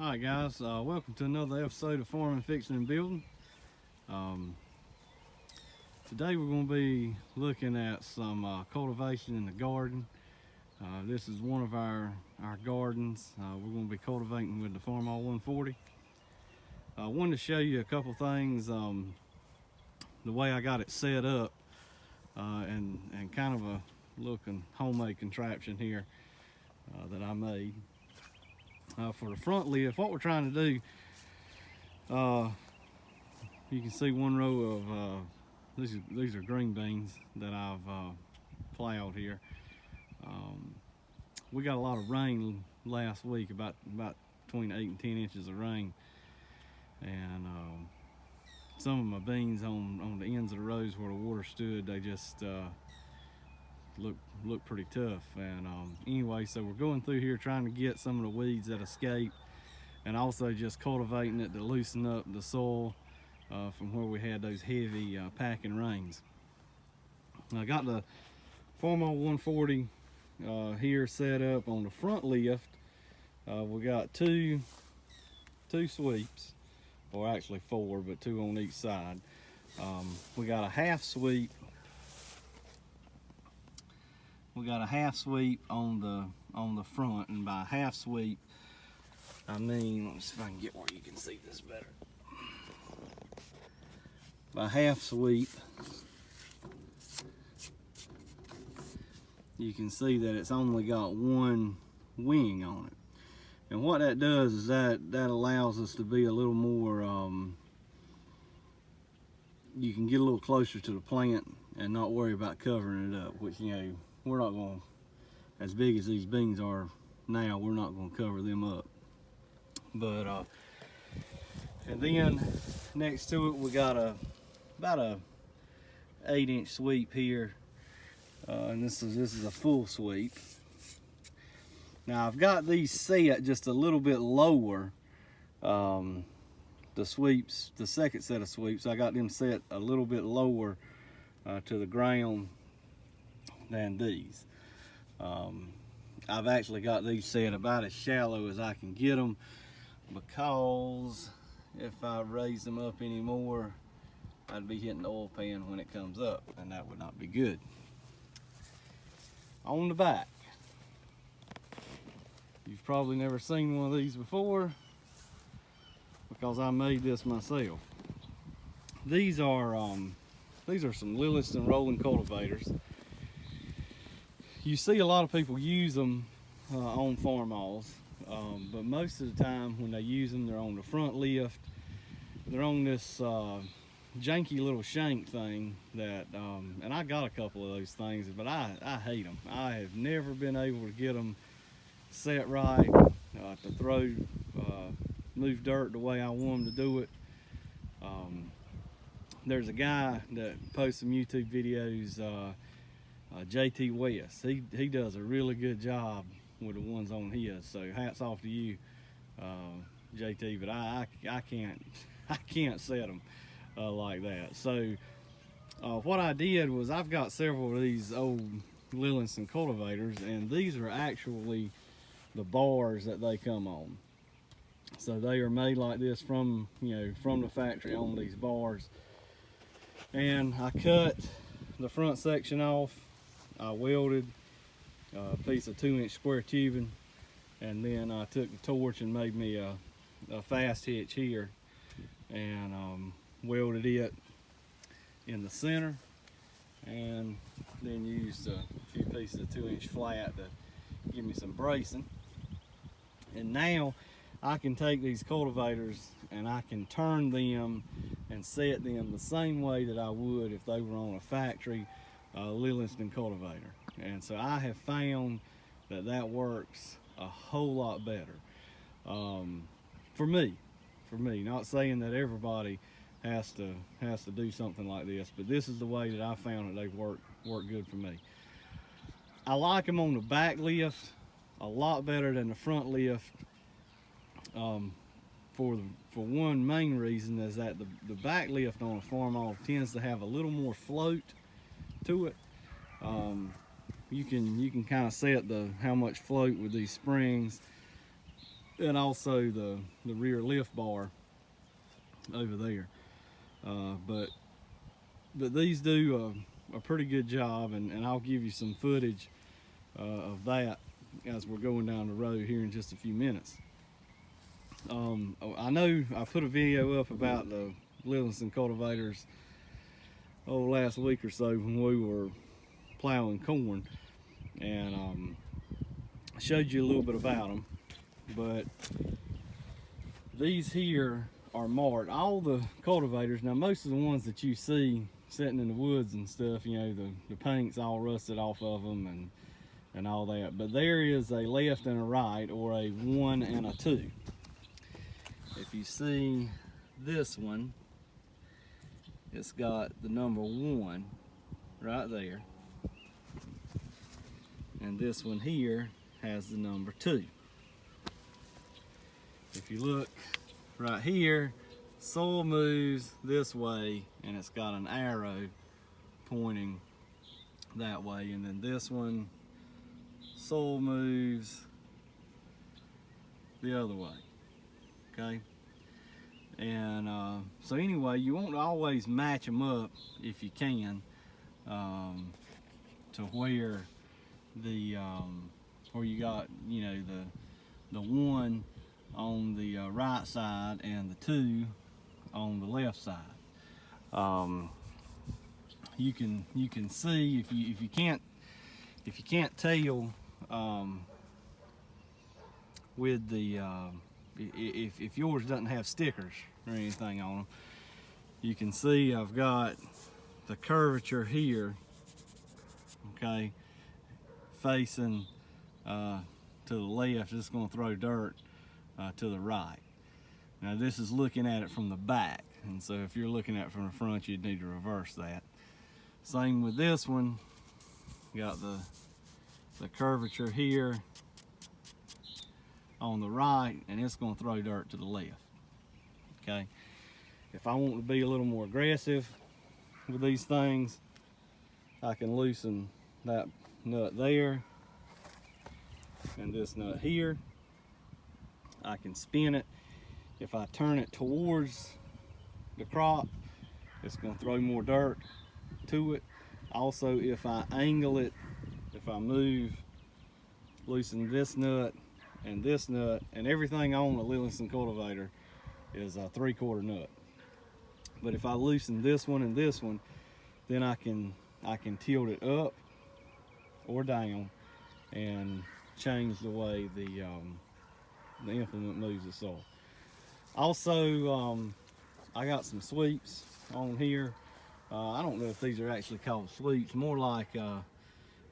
Alright guys, welcome to another episode of Farming, Fixing and Building. Today we're going to be looking at some cultivation in the garden. This is one of our gardens. We're going to be cultivating with the farmall 140. I wanted to show you a couple things, the way I got it set up, and kind of a looking homemade contraption here that I made. For the front lift, what we're trying to do, you can see one row of these are green beans that I've plowed here. We got a lot of rain last week, about between 8 and 10 inches of rain, and some of my beans on the ends of the rows where the water stood, they just look pretty tough. And anyway, so we're going through here trying to get some of the weeds that escape, and also just cultivating it to loosen up the soil from where we had those heavy packing rains. I got the farmall 140 here set up on the front lift. We got two sweeps, or actually four, but two on each side. We got a half sweep. We got a half sweep on the front, and by half sweep, I mean, let me see if I can get where you can see this better. By half sweep, you can see that it's only got one wing on it. And what that does is that allows us to be a little more, you can get a little closer to the plant and not worry about covering it up, which, you know, we're not going to, as big as these beans are now, we're not going to cover them up. But and then next to it, we got about a 8-inch sweep here, and this is a full sweep. Now I've got these set just a little bit lower. The sweeps, the second set of sweeps, I got them set a little bit lower to the ground than these. I've actually got these set about as shallow as I can get them, because if I raise them up anymore, I'd be hitting the oil pan when it comes up, and that would not be good. On the back, you've probably never seen one of these before, because I made this myself. These are some lilliston rolling cultivators. You see a lot of people use them on farmalls, but most of the time when they use them, they're on the front lift. They're on this janky little shank thing that, and I got a couple of those things, but I hate them. I have never been able to get them set right to throw, move dirt the way I want them to do it. There's a guy that posts some YouTube videos, JT West. He does a really good job with the ones on his, so hats off to you, JT. But I can't set them like that. So what I did was, I've got several of these old lilliston cultivators, and these are actually the bars that they come on. So they are made like this from the factory on these bars. And I cut the front section off. I welded a piece of 2-inch square tubing, and then I took the torch and made me a fast hitch here, and welded it in the center, and then used a few pieces of 2-inch flat to give me some bracing. And now I can take these cultivators and I can turn them and set them the same way that I would if they were on a factory lilliston cultivator. And so I have found that works a whole lot better for me. Not saying that everybody has to do something like this, but this is the way that I found that they work good for me. I like them on the back lift a lot better than the front lift. For one main reason is that the back lift on a farmall tends to have a little more float to it. You can kind of set how much float with these springs, and also the rear lift bar over there. But these do a pretty good job, and I'll give you some footage of that as we're going down the road here in just a few minutes. I know I put a video up about the lilliston cultivators last week or so when we were plowing corn, and I showed you a little bit about them. But these here are marked. All the cultivators, now most of the ones that you see sitting in the woods and stuff, you know, the paint's all rusted off of them and all that. But there is a left and a right, or a 1 and a 2. If you see this one, it's got the number 1 right there. And this one here has the number 2. If you look right here, soil moves this way and it's got an arrow pointing that way. And then this one, soil moves the other way. Okay? And so anyway, you want to always match them up if you can, to where where you got, you know, the 1 on the right side and the 2 on the left side. You can see if you can't tell with the if yours doesn't have stickers or anything on them, you can see I've got the curvature here, okay, facing to the left. It's going to throw dirt to the right. Now this is looking at it from the back, and so if you're looking at it from the front, you'd need to reverse that. Same with this one. Got the curvature here on the right, and it's going to throw dirt to the left. Okay, if I want to be a little more aggressive with these things, I can loosen that nut there and this nut here. I can spin it. If I turn it towards the crop, it's going to throw more dirt to it. Also, if I angle it, if I move, loosen this nut and this nut, and everything on the lilliston cultivator is a 3/4 nut. But if I loosen this one and this one, then I can tilt it up or down and change the way the implement moves the soil. Also, I got some sweeps on here. I don't know if these are actually called sweeps, more like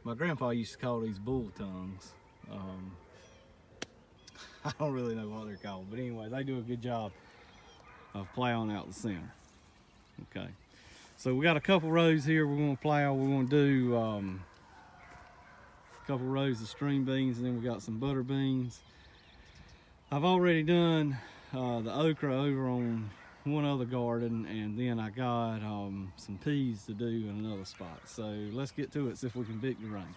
my grandpa used to call these bull tongues. I don't really know what they're called, but anyway, they do a good job of plowing out the center. Okay, so we got a couple rows here we're going to plow. We're going to do a couple rows of string beans, and then we got some butter beans. I've already done the okra over on one other garden, and then I got some peas to do in another spot. So let's get to it, see if we can beat the rain.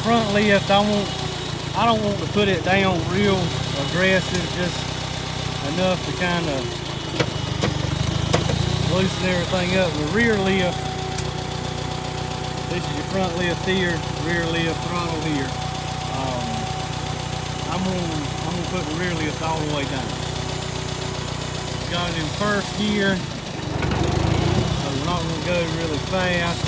Front lift, I don't want to put it down real aggressive, just enough to kind of loosen everything up. The rear lift, this is your front lift here, rear lift throttle here. I'm gonna put the rear lift all the way down. Got it in first gear, so we're not gonna go really fast.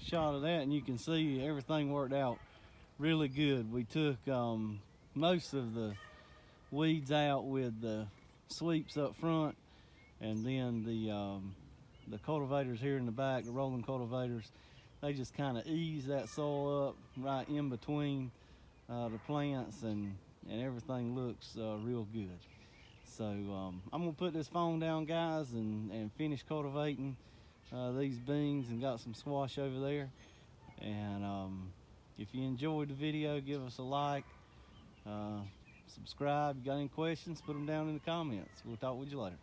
shot of that, and you can see everything worked out really good. We took most of the weeds out with the sweeps up front, and then the cultivators here in the back, the rolling cultivators, they just kind of ease that soil up right in between the plants, and everything looks real good. So I'm gonna put this phone down, guys, and finish cultivating these beans, and got some squash over there. And if you enjoyed the video, give us a like, subscribe. You got any questions, put them down in the comments. We'll talk with you later.